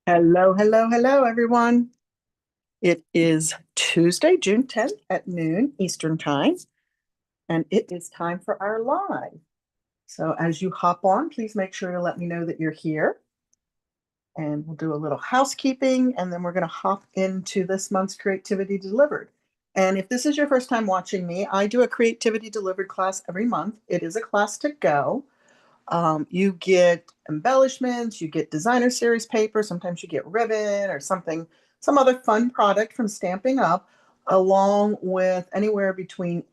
Hello, hello, hello, everyone. It is Tuesday, June 10th at noon Eastern Time, and it is time for our live. So as you hop on, please make sure to let me know that you're here, and we'll do a little housekeeping, and then we're going to hop into this month's Creativity Delivered. And if this is your first time watching me, I do a Creativity Delivered class every month. It is a class to go. You get embellishments, you get designer series paper, sometimes you get ribbon or something, some other fun product from Stamping Up, along with anywhere between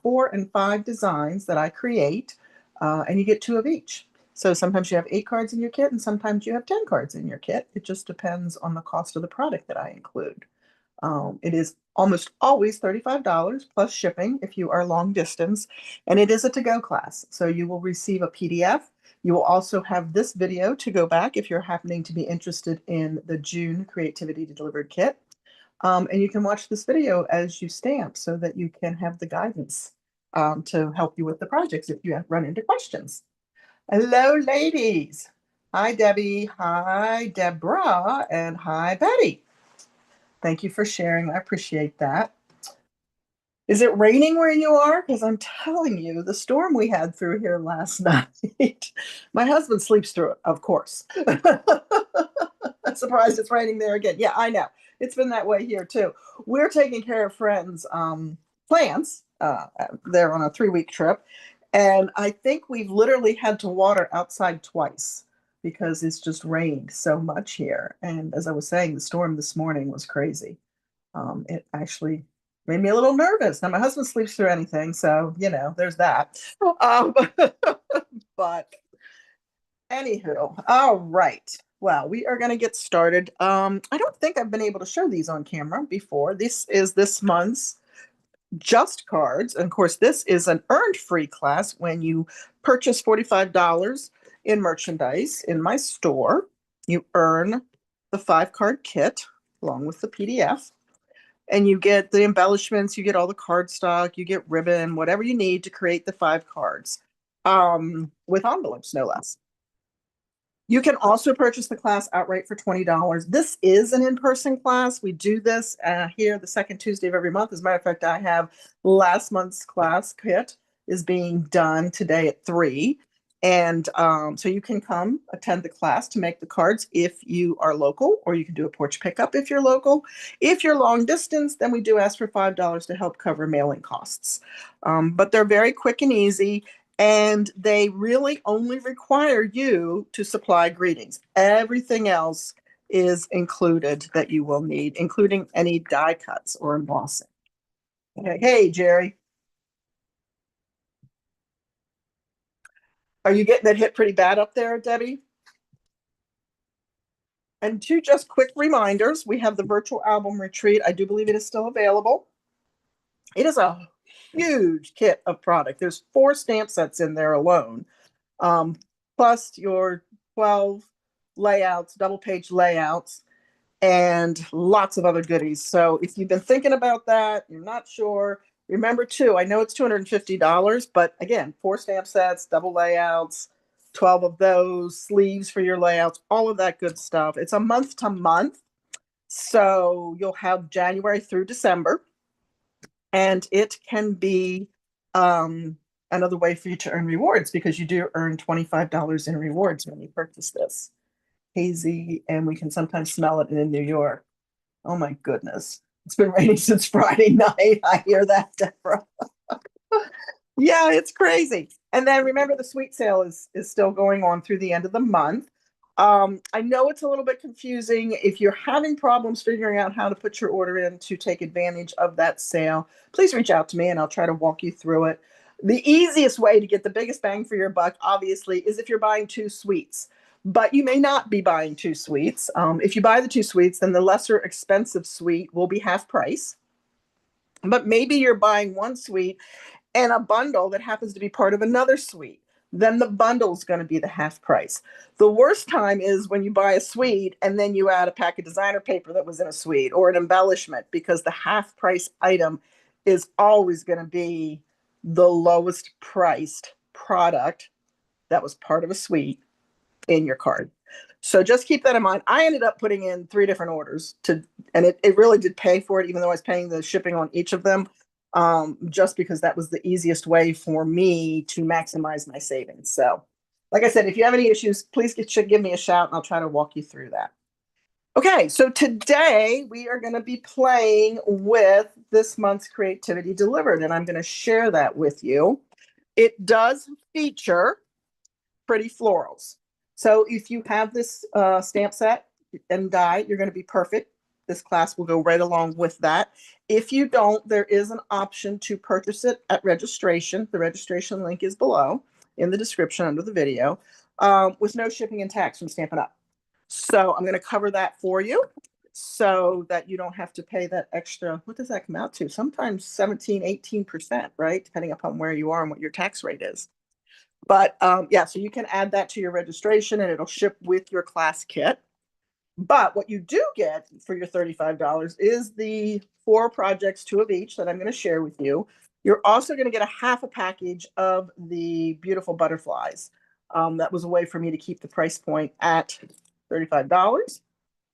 4 and 5 designs that I create, and you get two of each. So sometimes you have 8 cards in your kit, and sometimes you have 10 cards in your kit. It just depends on the cost of the product that I include. It is almost always $35 plus shipping if you are long distance, and it is a to-go class. So you will receive a PDF. You will also have this video to go back if you're happening to be interested in the June Creativity Delivered kit. And you can watch this video as you stamp so that you can have the guidance to help you with the projects if you run into questions. Hello, ladies. Hi, Debbie. Hi, Deborah. And hi, Betty. Thank you for sharing. I appreciate that. Is it raining where you are? Because I'm telling you, the storm we had through here last night, my husband sleeps through it, of course. I'm surprised it's raining there again. Yeah, I know. It's been that way here too. We're taking care of friends' plants. They're on a 3-week trip. And I think we've literally had to water outside twice because it's just rained so much here. And as I was saying, the storm this morning was crazy. It actually made me a little nervous. Now, my husband sleeps through anything, so there's that. Um, but anywho, all right. Well, we are going to get started. I don't think I've been able to show these on camera before. This is this month's Just Cards. And of course, this is an earned free class when you purchase $45 in merchandise in my store. You earn the 5 card kit along with the PDF, and you get the embellishments, you get all the cardstock, you get ribbon, whatever you need to create the 5 cards, with envelopes, no less. You can also purchase the class outright for $20. This is an in-person class. We do this here the second Tuesday of every month. As a matter of fact, I have last month's class kit is being done today at 3. And so you can come attend the class to make the cards if you are local, or you can do a porch pickup if you're local. If you're long distance, then we do ask for $5 to help cover mailing costs. But they're very quick and easy, and they really only require you to supply greetings. Everything else is included that you will need, including any die cuts or embossing. Okay. Hey, Jerry, are you getting that hit pretty bad up there, Debbie? And two just quick reminders, we have the virtual album retreat. I do believe it is still available. It is a huge kit of product. There's 4 stamp sets in there alone, um, plus your 12 layouts, double page layouts, and lots of other goodies. So if you've been thinking about that, you're not sure, remember too, I know it's $250, but again, 4 stamp sets, double layouts, 12 of those, sleeves for your layouts, all of that good stuff. It's a month to month. So you'll have January through December, and it can be another way for you to earn rewards, because you do earn $25 in rewards when you purchase this. Hazy, and we can sometimes smell it in New York. Oh my goodness. It's been raining since Friday night. I hear that, Deborah. Yeah, it's crazy. And then remember, the sweet sale is still going on through the end of the month. I know it's a little bit confusing. If you're having problems figuring out how to put your order in to take advantage of that sale, please reach out to me and I'll try to walk you through it. The easiest way to get the biggest bang for your buck, obviously, is if you're buying 2 suites. But you may not be buying 2 suites. If you buy the 2 suites, then the lesser expensive suite will be half price. But maybe you're buying 1 suite and a bundle that happens to be part of another suite. Then the bundle is going to be the half price. The worst time is when you buy a suite and then you add a pack of designer paper that was in a suite, or an embellishment, because the half price item is always going to be the lowest priced product that was part of a suite in your card. So just keep that in mind. I ended up putting in 3 different orders and it really did pay for it, even though I was paying the shipping on each of them, just because that was the easiest way for me to maximize my savings. So, like I said, if you have any issues, please give me a shout and I'll try to walk you through that. Okay, so today we are going to be playing with this month's Creativity Delivered, and I'm going to share that with you. It does feature pretty florals. So if you have this stamp set and die, you're going to be perfect. This class will go right along with that. If you don't, there is an option to purchase it at registration. The registration link is below in the description under the video, with no shipping and tax from Stampin' Up. So I'm going to cover that for you so that you don't have to pay that extra. What does that come out to? Sometimes 17, 18%, right? Depending upon where you are and what your tax rate is. But yeah, so you can add that to your registration and it'll ship with your class kit. But what you do get for your $35 is the 4 projects, 2 of each, that I'm going to share with you. You're also going to get a half a package of the beautiful butterflies. That was a way for me to keep the price point at $35.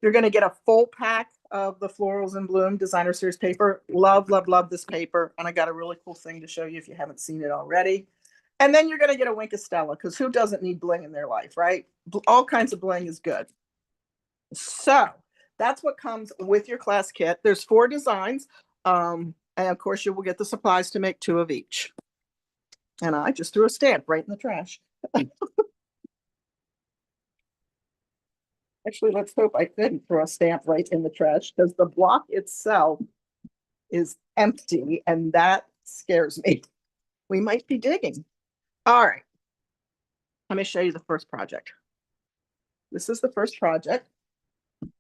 You're going to get a full pack of the Florals in Bloom Designer Series paper. Love, love, love this paper. And I got a really cool thing to show you if you haven't seen it already. And then you're going to get a Wink of Stella, because who doesn't need bling in their life, right? All kinds of bling is good. So that's what comes with your class kit. There's 4 designs. And of course, you will get the supplies to make 2 of each. And I just threw a stamp right in the trash. Actually, let's hope I didn't throw a stamp right in the trash, because the block itself is empty and that scares me. We might be digging. All right. Let me show you the first project. This is the first project. I'm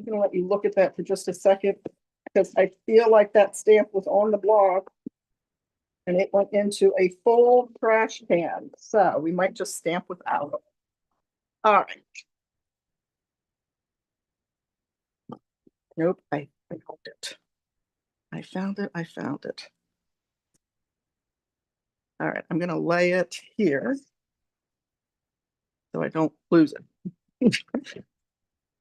going to let you look at that for just a second, because I feel like that stamp was on the block and it went into a full trash can. So we might just stamp without it. All right. Nope, I found it. I found it. I found it. All right, I'm going to lay it here so I don't lose it.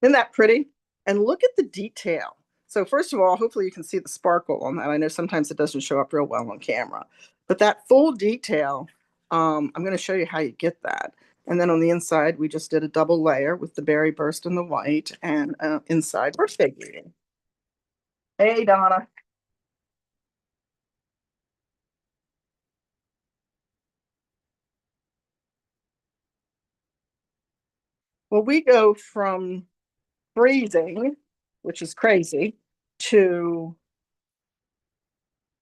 Isn't that pretty? And look at the detail. So first of all, hopefully you can see the sparkle on that. I know sometimes it doesn't show up real well on camera, but that full detail, I'm going to show you how you get that. And then on the inside, we just did a double layer with the berry burst and the white, and inside birthday greeting. Hey, Donna. Well, we go from freezing, which is crazy, to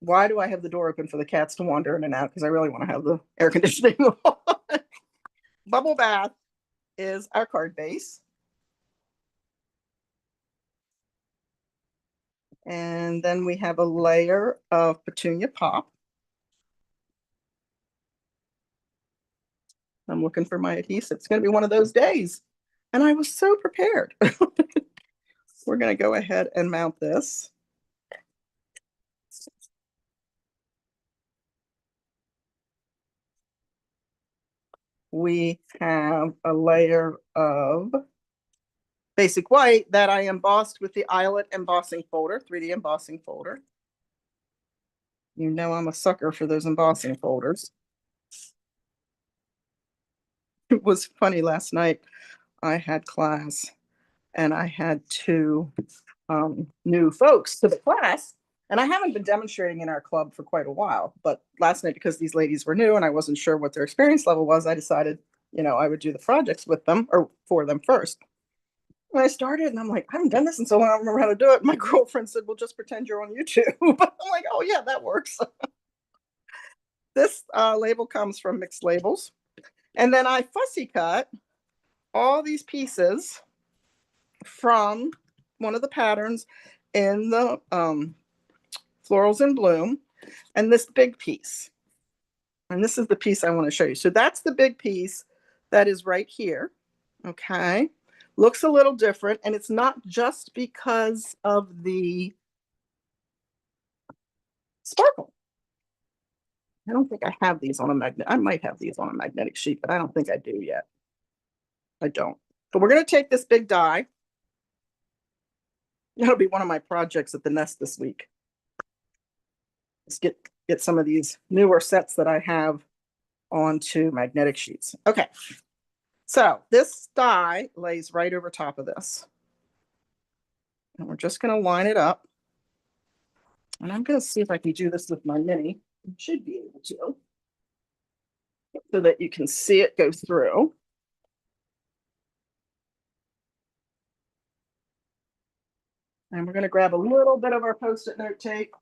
why do I have the door open for the cats to wander in and out? Because I really want to have the air conditioning on. Bubble bath is our card base. And then we have a layer of Petunia Pop. I'm looking for my adhesive. It's going to be one of those days. And I was so prepared. We're going to go ahead and mount this. We have a layer of basic white that I embossed with the eyelet embossing folder, 3D embossing folder. You know I'm a sucker for those embossing folders. It was funny last night. I had class and I had 2 new folks to the class. And I haven't been demonstrating in our club for quite a while. But last night, because these ladies were new and I wasn't sure what their experience level was, I decided, I would do the projects with them or for them first. And I started and I'm like, I haven't done this in so long, I don't remember how to do it. My girlfriend said, well, just pretend you're on YouTube. I'm like, oh, yeah, that works. This label comes from Mixed Labels. And then I fussy cut all these pieces from one of the patterns in the Florals in Bloom, and this big piece. And this is the piece I want to show you. So that's the big piece that is right here. Okay. Looks a little different, and it's not just because of the sparkle. I don't think I have these on a magnet. I might have these on a magnetic sheet, but I don't think I do yet. I don't. But we're going to take this big die. That'll be one of my projects at the nest this week. Let's get some of these newer sets that I have onto magnetic sheets. Okay, so this die lays right over top of this. And we're just going to line it up. And I'm going to see if I can do this with my mini. I should be able to. So that you can see it go through. And we're going to grab a little bit of our Post-it note tape.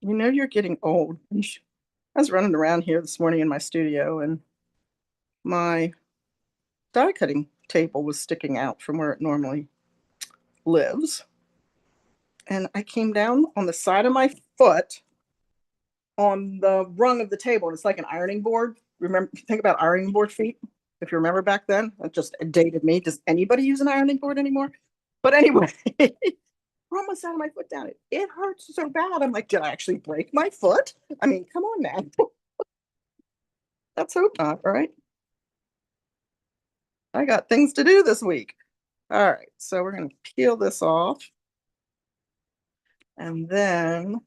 You know you're getting old. I was running around here this morning in my studio and my die cutting table was sticking out from where it normally lives. And I came down on the side of my foot on the rung of the table. And it's like an ironing board. Remember, think about ironing board feet. If you remember back then, that just dated me. Does anybody use an ironing board anymore? But anyway, almost out of my foot down. It hurts so bad. I'm like, did I actually break my foot? I mean, come on, man. Let's hope not, right? I got things to do this week. All right, so we're going to peel this off. And then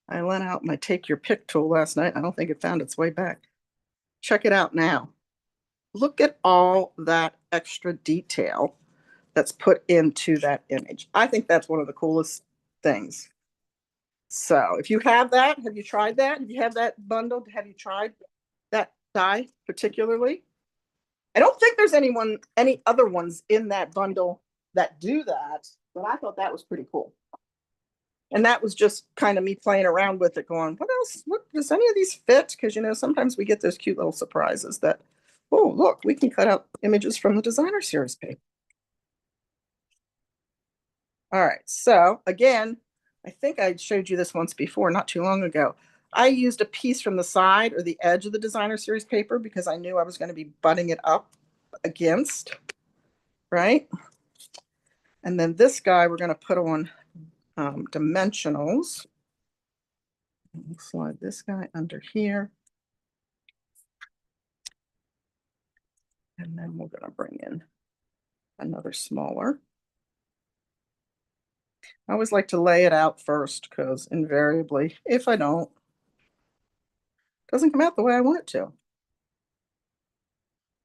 I lent out my take your pick tool last night. I don't think it found its way back. Check it out now. Look at all that extra detail that's put into that image. I think that's one of the coolest things. So if you have that, have you tried that? If you have that bundled, have you tried that die particularly? I don't think there's any other ones in that bundle that do that, but I thought that was pretty cool. And that was just kind of me playing around with it, going, what else? What does any of these fit? Because sometimes we get those cute little surprises that, oh, look, we can cut out images from the designer series page. All right, so again, I think I showed you this once before, not too long ago. I used a piece from the side or the edge of the designer series paper because I knew I was going to be butting it up against, right? And then this guy we're going to put on dimensionals. We'll slide this guy under here. And then we're going to bring in another smaller. I always like to lay it out first because invariably, if I don't, it doesn't come out the way I want it to.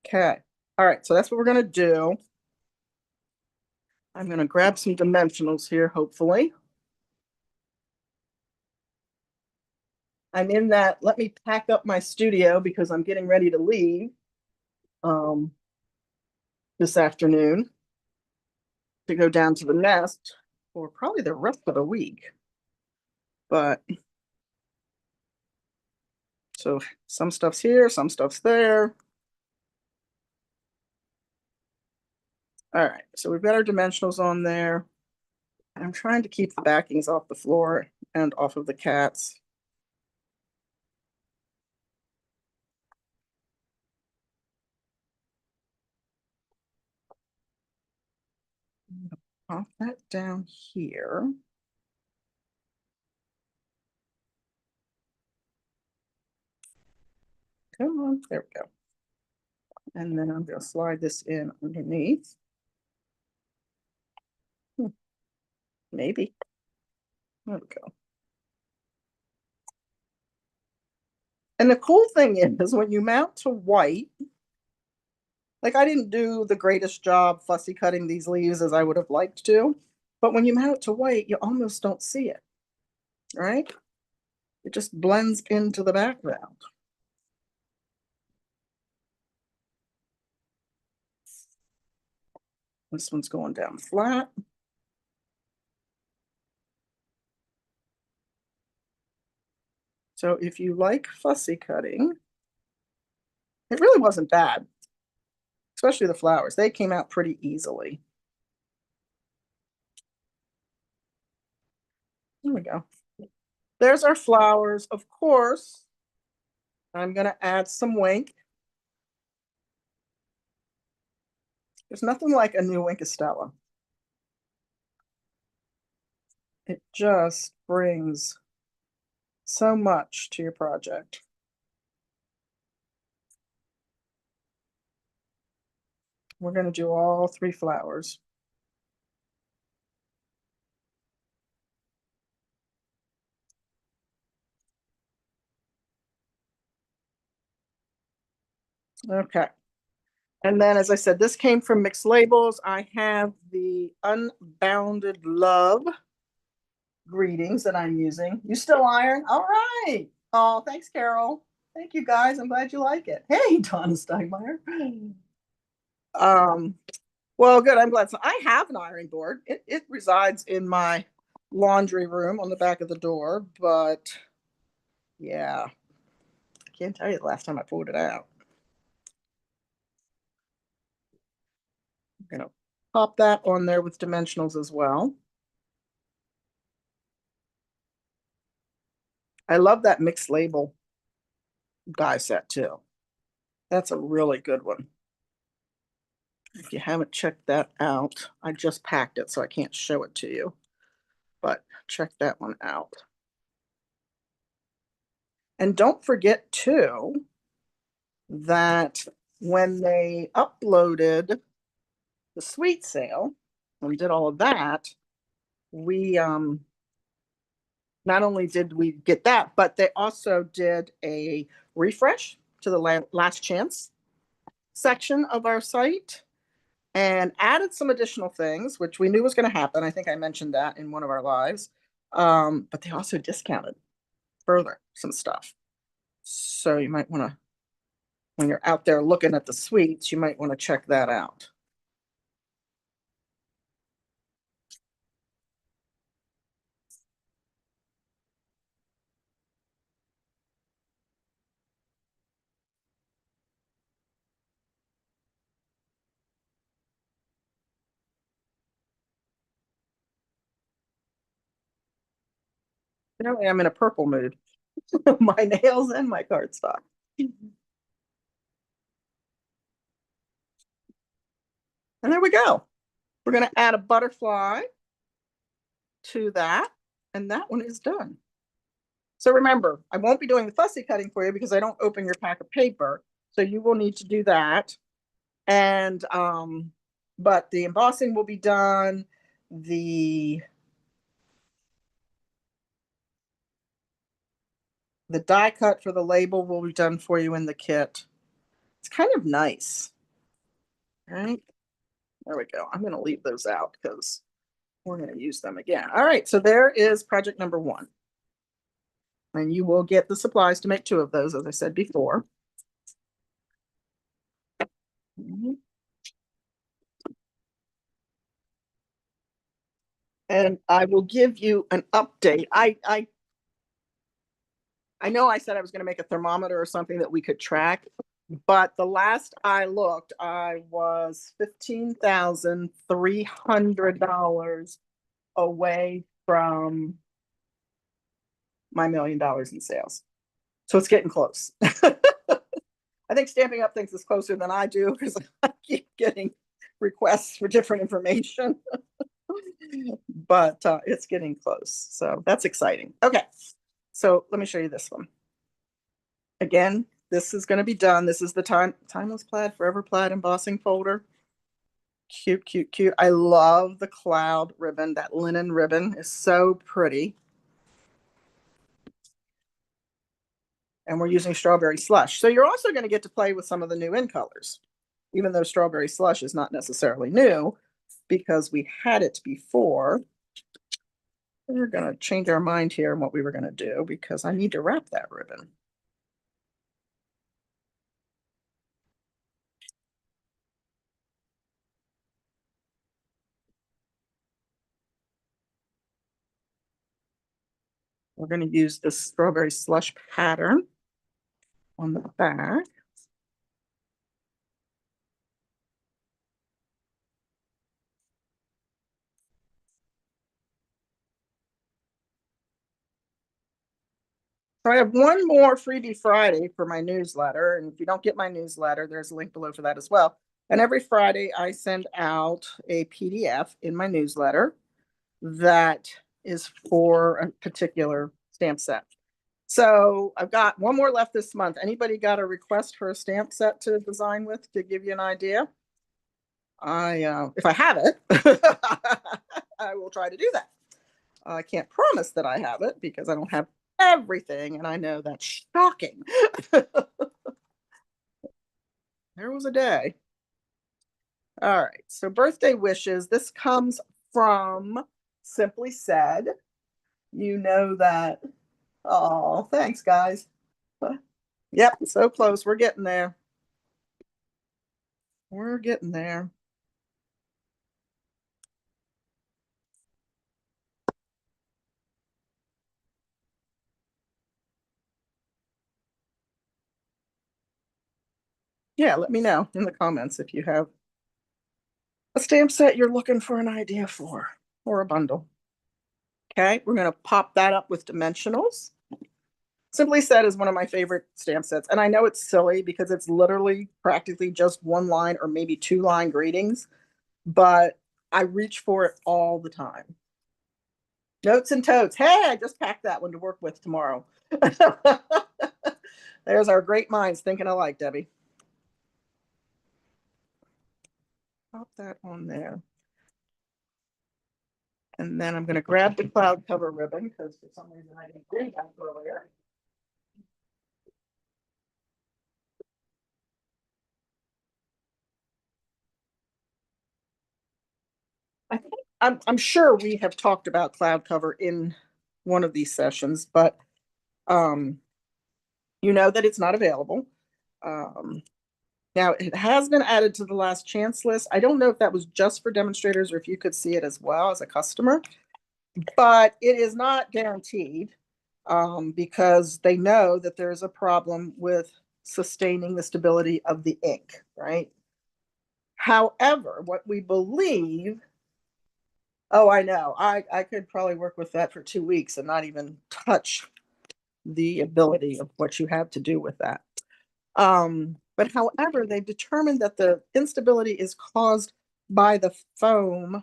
Okay. All right. So that's what we're going to do. I'm going to grab some dimensionals here, hopefully. I'm in that, let me pack up my studio because I'm getting ready to leave this afternoon to go down to the nest for probably the rest of the week. But so some stuff's here, some stuff's there. All right, so we've got our dimensionals on there. I'm trying to keep the backings off the floor and off of the cats. Pop that down here. Come on, there we go. And then I'm going to slide this in underneath. Maybe. There we go. And the cool thing is when you mount to white, like I didn't do the greatest job fussy cutting these leaves as I would have liked to, but when you mount it to white, you almost don't see it, right? It just blends into the background. This one's going down flat. So if you like fussy cutting, it really wasn't bad, especially the flowers. They came out pretty easily. There we go. There's our flowers. Of course, I'm going to add some wink. There's nothing like a new Winkostella. It just brings so much to your project. We're going to do all 3 flowers. Okay. And then, as I said, this came from Mixed Labels. I have the Unbounded Love greetings that I'm using. You still iron? All right. Oh, thanks, Carol. Thank you, guys. I'm glad you like it. Hey, Donna Steinmeier. Um, well, good. I'm glad. So I have an ironing board. It resides in my laundry room on the back of the door, but yeah, I can't tell you the last time I pulled it out. I'm gonna pop that on there with dimensionals as well. I love that Mixed Label die set too. That's a really good one. If you haven't checked that out, I just packed it, so I can't show it to you, but check that one out. And don't forget too that when they uploaded the sweet sale and did all of that, we not only did we get that, but they also did a refresh to the last chance section of our site and added some additional things, which we knew was going to happen. I think I mentioned that in one of our lives. But they also discounted further some stuff. So you might want to, when you're out there looking at the suites, you might want to check that out. Apparently, I'm in a purple mood. My nails and my cardstock. And there we go. We're going to add a butterfly to that, and that one is done. So remember, I won't be doing the fussy cutting for you because I don't open your pack of paper. So you will need to do that. And but the embossing will be done. The die cut for the label will be done for you in the kit. It's kind of nice. All right. There we go. I'm going to leave those out because we're going to use them again. All right. So there is project number 1. And you will get the supplies to make 2 of those, as I said before. And I will give you an update. I know I said I was going to make a thermometer or something that we could track, but the last I looked, I was $15,300 away from my $1 million in sales. So it's getting close. I think Stamping Up thinks it's closer than I do because I keep getting requests for different information. But it's getting close. So that's exciting. Okay. So let me show you this one. Again, this is going to be done. This is the Timeless Plaid, Forever Plaid embossing folder. Cute, cute, cute. I love the cloud ribbon. That linen ribbon is so pretty. And we're using Strawberry Slush. So you're also going to get to play with some of the new in colors, even though Strawberry Slush is not necessarily new because we had it before. We're going to change our mind here on what we were going to do because I need to wrap that ribbon. We're going to use the Strawberry Slush pattern on the back. So I have one more freebie Friday for my newsletter. And if you don't get my newsletter, there's a link below for that as well. And every Friday I send out a PDF in my newsletter that is for a particular stamp set. So I've got one more left this month. Anybody got a request for a stamp set to design with to give you an idea? If I have it, I will try to do that. I can't promise that I have it because I don't have everything, and I know that's shocking. There was a day. All right. So birthday wishes. This comes from Simply Said. You know that. Oh, thanks, guys. Yep, so close. We're getting there. We're getting there. Yeah, let me know in the comments if you have a stamp set you're looking for an idea for or a bundle. Okay, we're going to pop that up with dimensionals. Simply Said is one of my favorite stamp sets. And I know it's silly because it's literally practically just one line or maybe two line greetings, but I reach for it all the time. Notes and totes. Hey, I just packed that one to work with tomorrow. There's our great minds thinking alike, Debbie. Pop that on there. And then I'm going to grab the cloud cover ribbon because for some reason I didn't bring that earlier. I think I'm sure we have talked about cloud cover in one of these sessions, but um, you know that it's not available. Um, Now it has been added to the last chance list. I don't know if that was just for demonstrators or if you could see it as well as a customer, but it is not guaranteed because they know that there's a problem with sustaining the stability of the ink, right? However, what we believe, oh, I know, I could probably work with that for 2 weeks and not even touch the ability of what you have to do with that. But however, they've determined that the instability is caused by the foam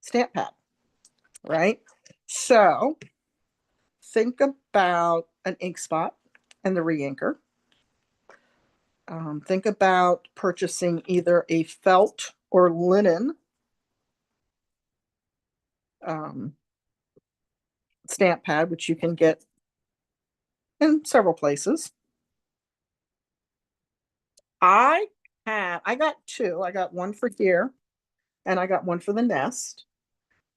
stamp pad, right? So think about an ink spot and the reinker. Think about purchasing either a felt or linen um, stamp pad, which you can get in several places. I got two. I got one for here and I got one for the nest.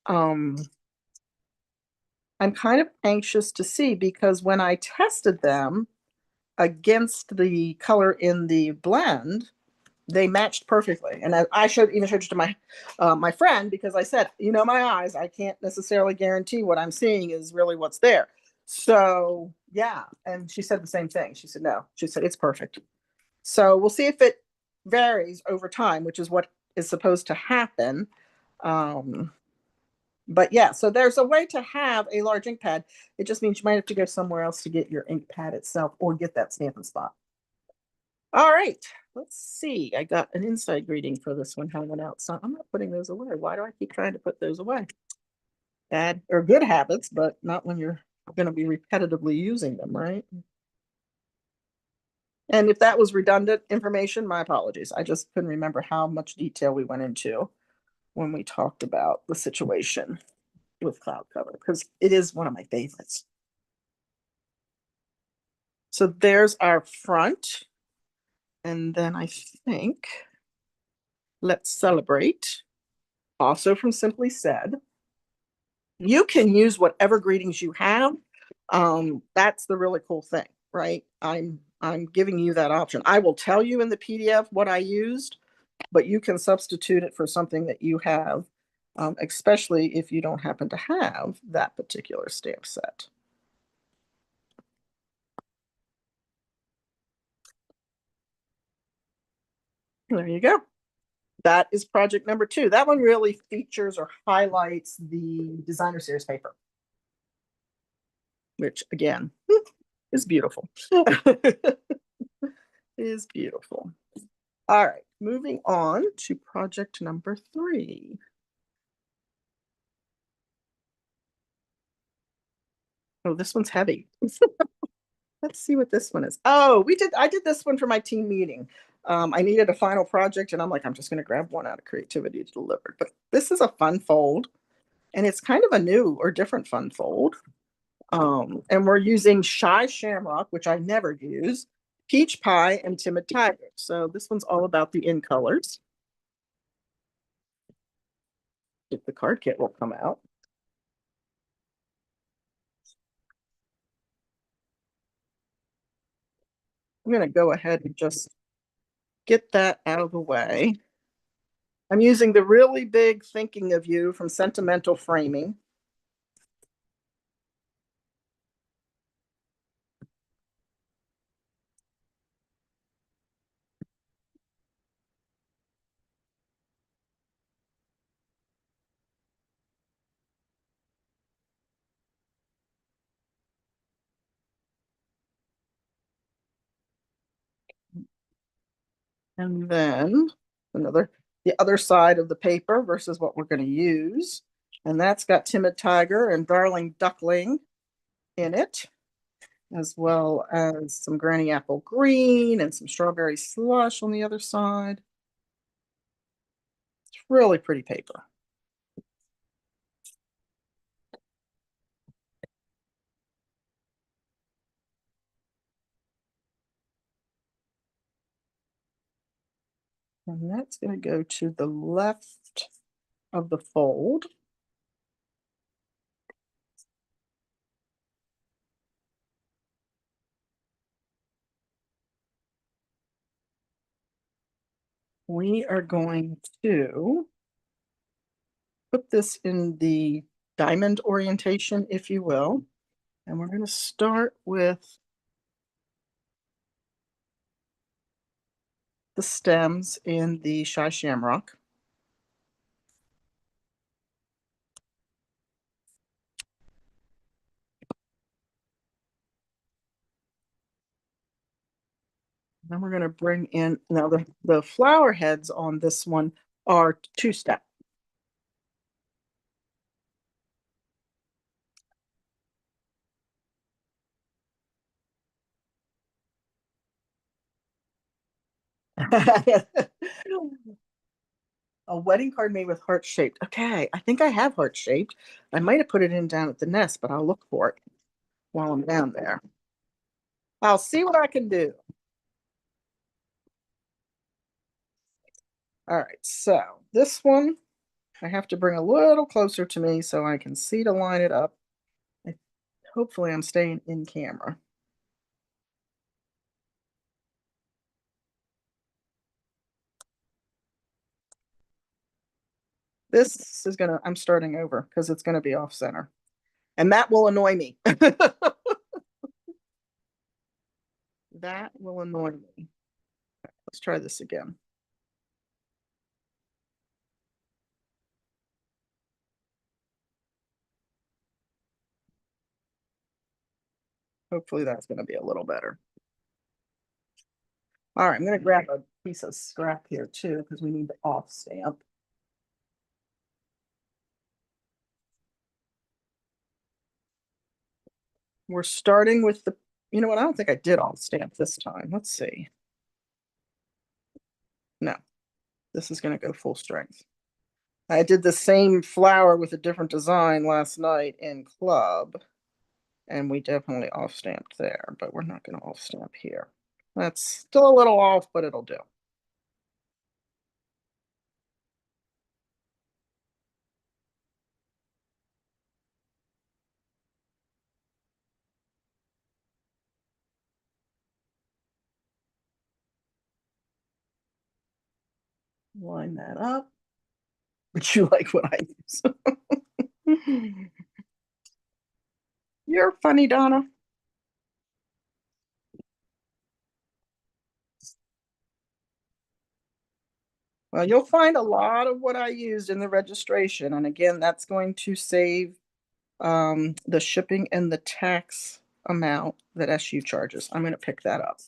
Um, I'm kind of anxious to see because when I tested them against the color in the blend, they matched perfectly. And I showed it to my friend because I said, you know, my eyes, I can't necessarily guarantee what I'm seeing is really what's there. So yeah, and she said the same thing. She said no. She said it's perfect. So we'll see if it varies over time, which is what is supposed to happen. Um, but yeah, so there's a way to have a large ink pad. It just means you might have to go somewhere else to get your ink pad itself or get that stamping spot. All right, let's see. I got an inside greeting for this one hanging out. So I'm not putting those away. Why do I keep trying to put those away? Bad or good habits, but not when you're going to be repetitively using them, right? And if that was redundant information, my apologies. I just couldn't remember how much detail we went into when we talked about the situation with cloud cover because it is one of my favorites. So there's our front. And then I think Let's Celebrate, also from Simply Said. You can use whatever greetings you have. That's the really cool thing, right? I'm giving you that option. I will tell you in the PDF what I used, but you can substitute it for something that you have, especially if you don't happen to have that particular stamp set. There you go. That is project number 2. That one really features or highlights the designer series paper, which again is beautiful. Is beautiful. All right, moving on to project number 3. Oh, this one's heavy. Let's see what this one is. Oh, I did this one for my team meeting. I needed a final project and I'm like, I'm just going to grab one out of creativity to deliver. But this is a fun fold and it's kind of a new or different fun fold. And we're using Shy Shamrock, which I never use, Peach Pie, and Timid Tiger. So this one's all about the in colors. If the card kit will come out. I'm going to go ahead and just get that out of the way. I'm using the really big Thinking of You from Sentimental Framing. And then the other side of the paper versus what we're going to use. And that's got Timid Tiger and Darling Duckling in it, as well as some Granny Apple Green and some Strawberry Slush on the other side. It's really pretty paper. And that's going to go to the left of the fold. We are going to put this in the diamond orientation, if you will. And we're going to start with the stems in the Shy Shamrock. Then we're going to bring in, now the flower heads on this one are two-step. A wedding card made with heart shaped. Okay, I think I have heart shaped. I might have put it in down at the nest, but I'll look for it while I'm down there. I'll see what I can do. All right, so this one I have to bring a little closer to me so I can see to line it up. I, hopefully I'm staying in camera. This is gonna, I'm starting over because it's gonna be off center. And that will annoy me. That will annoy me. Let's try this again. Hopefully that's gonna be a little better. All right, I'm gonna grab a piece of scrap here too, because we need the off stamp. We're starting with the, you know what, I don't think I did off stamp this time. Let's see. No, this is gonna go full strength. I did the same flower with a different design last night in club, and we definitely off stamped there, but we're not gonna off stamp here. That's still a little off, but it'll do. Line that up. Would you like what I use? You're funny, Donna. Well, you'll find a lot of what I used in the registration. And again, that's going to save the shipping and the tax amount that SU charges. I'm going to pick that up.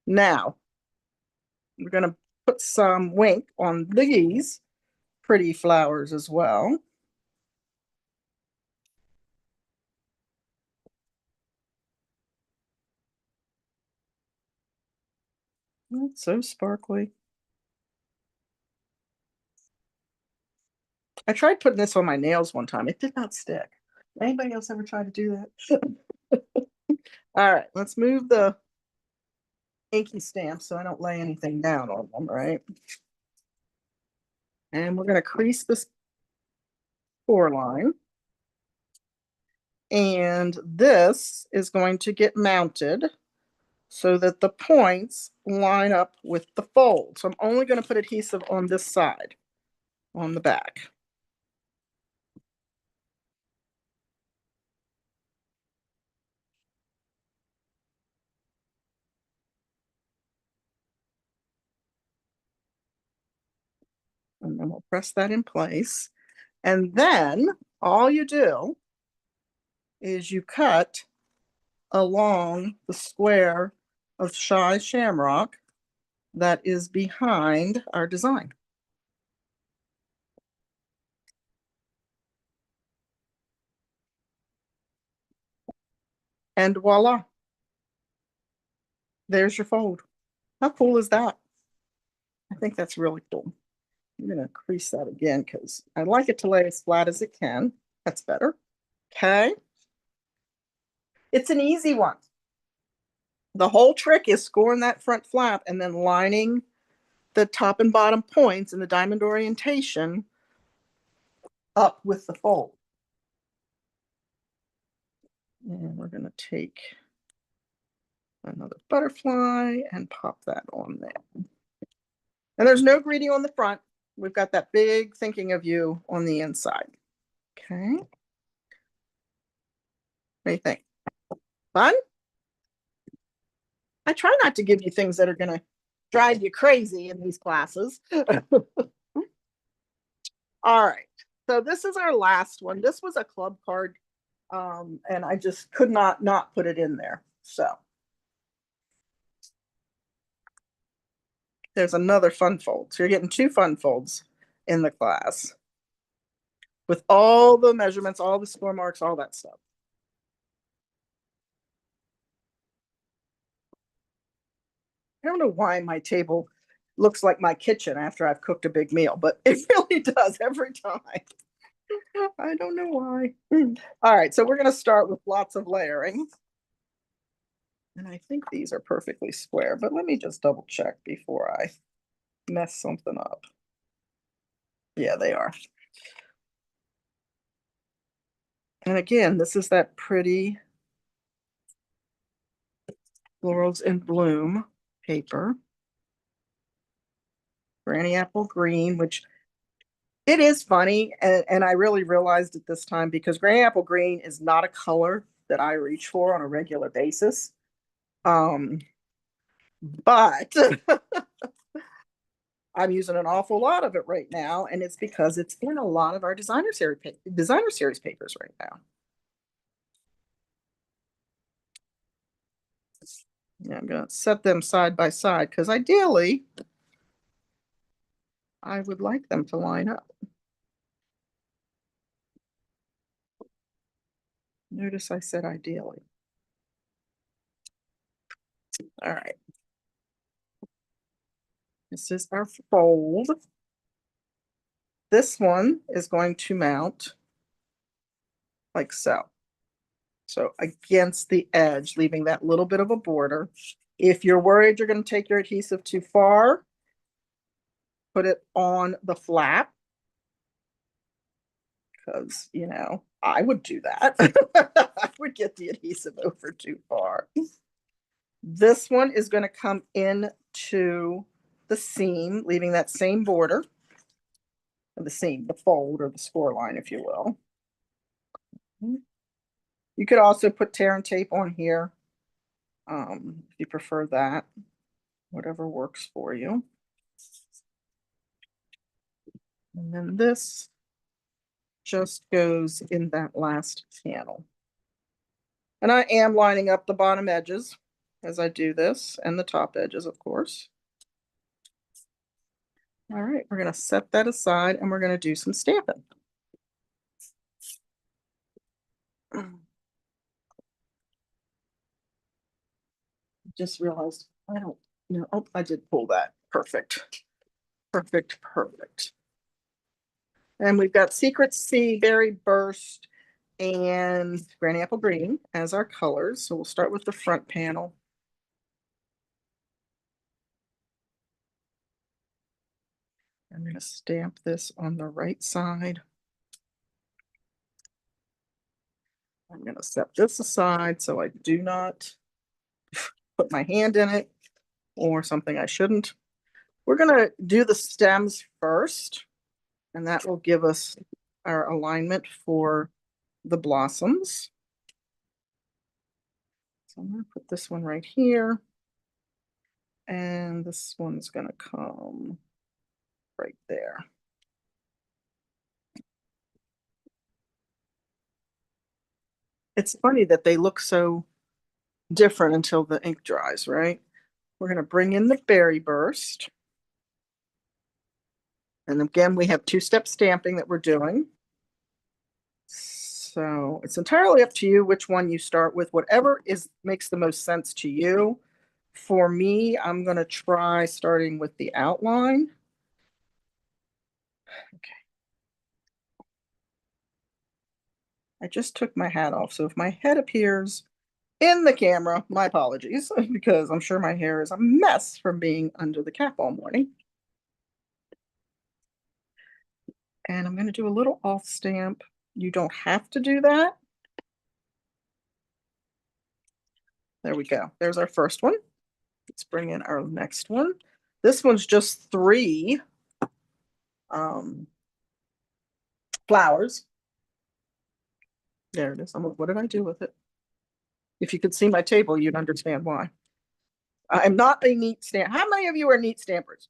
Now, we're going to put some wink on these pretty flowers as well. It's so sparkly. I tried putting this on my nails one time. It did not stick. Anybody else ever try to do that? All right, let's move the inky stamp so I don't lay anything down on them, right? And we're going to crease this score line. And this is going to get mounted so that the points line up with the fold. So I'm only going to put adhesive on this side, on the back. And then we'll press that in place. And then all you do is you cut along the square of Shy Shamrock that is behind our design. And voila, there's your fold. How cool is that? I think that's really cool. I'm going to crease that again because I like it to lay as flat as it can. That's better. Okay. It's an easy one. The whole trick is scoring that front flap and then lining the top and bottom points in the diamond orientation up with the fold. And we're going to take another butterfly and pop that on there. And there's no greeting on the front. We've got that big thinking of you on the inside. Okay. What do you think? Fun? I try not to give you things that are going to drive you crazy in these classes. All right. So this is our last one. This was a club card, and I just could not put it in there. So there's another fun fold. So you're getting 2 fun folds in the class with all the measurements, all the score marks, all that stuff. I don't know why my table looks like my kitchen after I've cooked a big meal, but it really does every time. I don't know why. All right, so we're going to start with lots of layering. And I think these are perfectly square, but let me just double check before I mess something up. Yeah, they are. And again, this is that pretty Florals in Bloom paper. Granny Apple Green, which it is funny, and I really realized it this time because Granny Apple Green is not a color that I reach for on a regular basis. But I'm using an awful lot of it right now, and it's because it's in a lot of our designer series papers right now. Yeah, I'm going to set them side by side because ideally, I would like them to line up. Notice I said ideally. All right. This is our fold. This one is going to mount like so. So against the edge, leaving that little bit of a border. If you're worried you're going to take your adhesive too far, put it on the flap. Because, you know, I would do that. I would get the adhesive over too far. This one is going to come into the seam, leaving that same border. The seam, the fold, or the score line, if you will. You could also put tear and tape on here if you prefer that, whatever works for you. And then this just goes in that last panel. And I am lining up the bottom edges as I do this, and the top edges, of course. All right, we're going to set that aside and we're going to do some stamping. Just realized I don't No, oh, I did pull that. Perfect. Perfect, perfect. And we've got Secret Sea, Berry Burst, and Granny Apple Green as our colors. So we'll start with the front panel. I'm going to stamp this on the right side. I'm going to set this aside so I do not put my hand in it or something I shouldn't. We're going to do the stems first, and that will give us our alignment for the blossoms. So I'm going to put this one right here, and this one's going to come right there. It's funny that they look so different until the ink dries, right? We're going to bring in the Berry Burst. And again, we have two-step stamping that we're doing. So it's entirely up to you which one you start with, whatever makes the most sense to you. For me, I'm going to try starting with the outline. Okay. I just took my hat off, so if my head appears in the camera, my apologies, because I'm sure my hair is a mess from being under the cap all morning. And I'm going to do a little off stamp. You don't have to do that. There we go. There's our first one. Let's bring in our next one. This one's just 3 flowers. There it is. What did I do with it? If you could see my table, you'd understand why. I'm not a neat stamp. How many of you are neat stampers?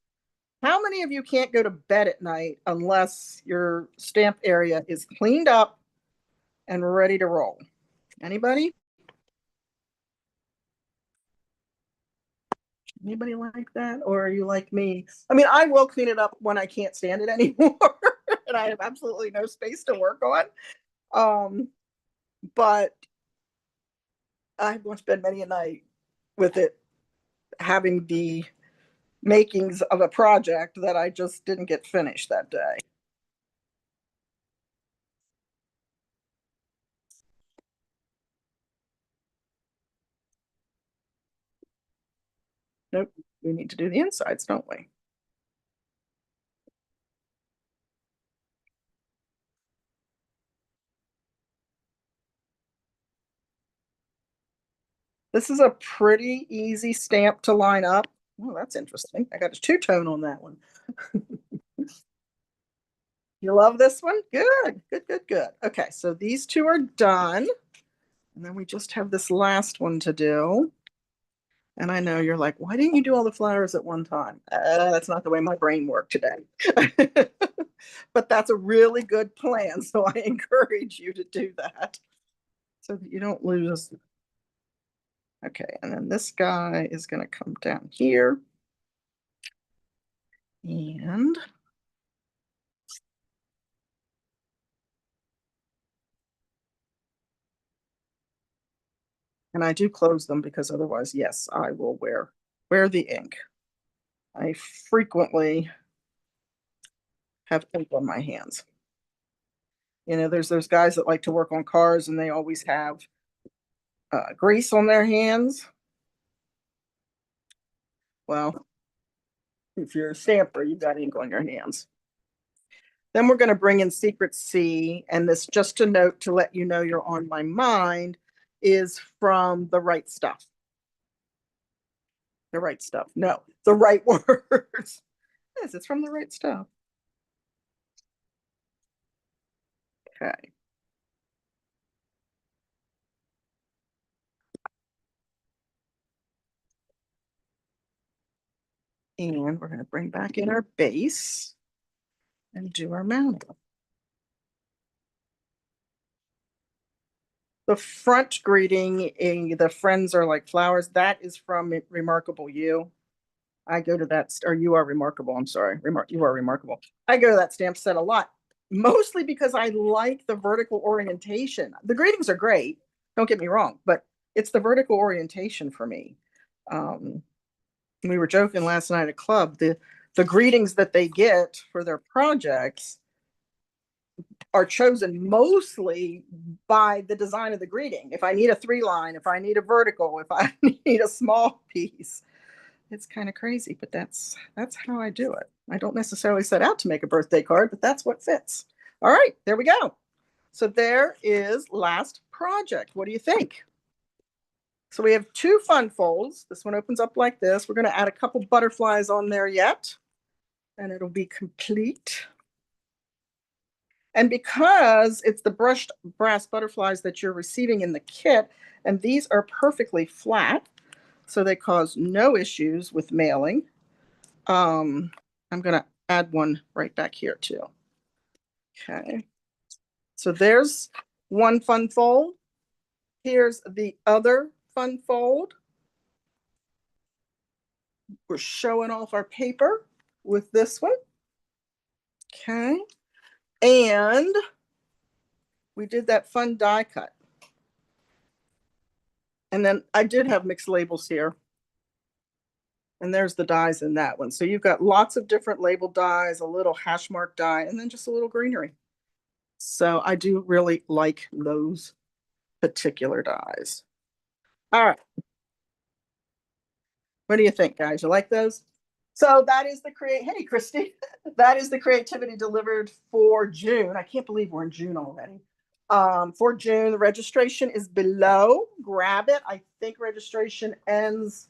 How many of you can't go to bed at night unless your stamp area is cleaned up and ready to roll? Anybody? Anybody like that? Or are you like me? I mean, I will clean it up when I can't stand it anymore and I have absolutely no space to work on. But I've gone to bed many a night with it having the makings of a project that I just didn't get finished that day. Nope, we need to do the insides, don't we? This is a pretty easy stamp to line up. Oh, that's interesting. I got a two-tone on that one. You love this one? Good, good, good, good. Okay, so these two are done. And then we just have this last one to do. And I know you're like, why didn't you do all the flowers at one time? That's not the way my brain worked today. But that's a really good plan. So I encourage you to do that so that you don't lose. Okay, and then this guy is going to come down here. And I do close them because otherwise, yes, I will wear the ink. I frequently have ink on my hands. You know, there's those guys that like to work on cars and they always have grease on their hands. Well, if you're a stamper, you've got ink on your hands. Then we're going to bring in Secret Sea, and this, just a note to let you know you're on my mind, is from The Right Stuff. The Right Stuff. No, The Right Words. Yes, it's from The Right Stuff. Okay. And we're going to bring back in our base and do our mounting. The front greeting, the friends are like flowers, that is from Remarkable You. I go to that, or You Are Remarkable, I'm sorry. You Are Remarkable. I go to that stamp set a lot, mostly because I like the vertical orientation. The greetings are great, don't get me wrong, but it's the vertical orientation for me. we were joking last night at club, the greetings that they get for their projects are chosen mostly by the design of the greeting. If I need a 3-line, if I need a vertical, if I need a small piece, it's kind of crazy, but that's how I do it. I don't necessarily set out to make a birthday card, but that's what fits. All right, there we go. So there is last project. What do you think? So we have 2 fun folds. This one opens up like this. We're going to add a couple butterflies on there yet, and it'll be complete. And because it's the brushed brass butterflies that you're receiving in the kit, and these are perfectly flat, so they cause no issues with mailing. I'm going to add one right back here too. Okay. So there's one fun fold. Here's the other fun fold. We're showing off our paper with this one. Okay. And we did that fun die cut. And then I did have mixed labels here. And there's the dies in that one. So you've got lots of different label dies, a little hash mark die, and then just a little greenery. So I do really like those particular dies. All right. What do you think, guys? You like those? So that is the hey, Christy, that is the creativity delivered for June. I can't believe we're in June already. For June, the registration is below. Grab it. I think registration ends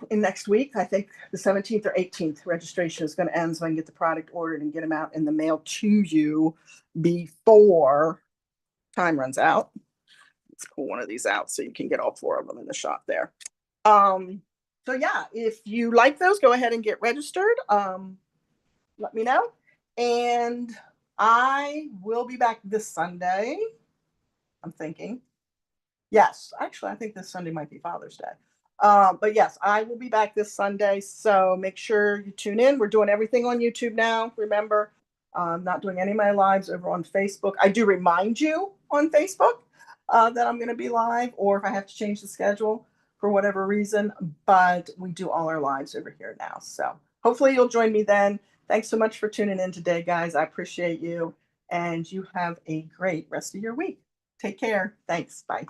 in next week. I think the 17th or 18th registration is going to end, so I can get the product ordered and get them out in the mail to you before time runs out. Let's pull one of these out so you can get all 4 of them in the shop there. So yeah, if you like those, go ahead and get registered. Let me know. And I will be back this Sunday. I'm thinking. Yes, actually, I think this Sunday might be Father's Day. But yes, I will be back this Sunday. So make sure you tune in. We're doing everything on YouTube now. Remember, I'm not doing any of my lives over on Facebook. I do remind you on Facebook that I'm going to be live, or if I have to change the schedule for whatever reason. But we do all our lives over here now. So hopefully you'll join me then. Thanks so much for tuning in today, guys. I appreciate you. And you have a great rest of your week. Take care. Thanks. Bye.